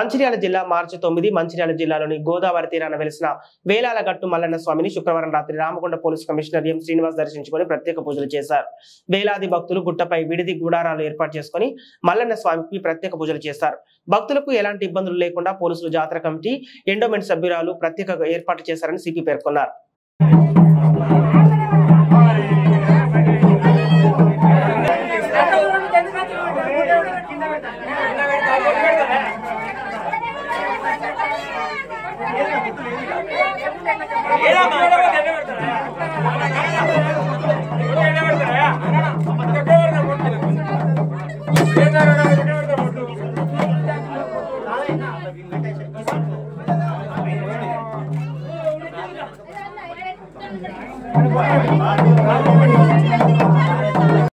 మంచిర్యాల జిల్లా మార్చి 9 మంచిర్యాల జిల్లాలోని గోదావరి తీరాన వెలిసిన వేలాలగట్టు మల్లన్న స్వామిని శుక్రవారం రాత్రి Ramakonda police commissioner M Srinivas దర్శించుకొని ప్రత్యేక పూజలు చేశారు. వేలాది భక్తులు గుట్టపై విడిది గుడారాలు ఏర్పాటు చేసుకుని మల్లన్న స్వామికి ప్రత్యేక పూజలు చేశారు. భక్తులకు ఎలాంటి ఇబ్బందులు లేకుండా పోలీసులు జాతర కమిటీ ఎండోమెంట్ సభ్యురాలు ప్రత్యేక ఏర్పాటు చేశారని సిపి పేర్కొన్నారు.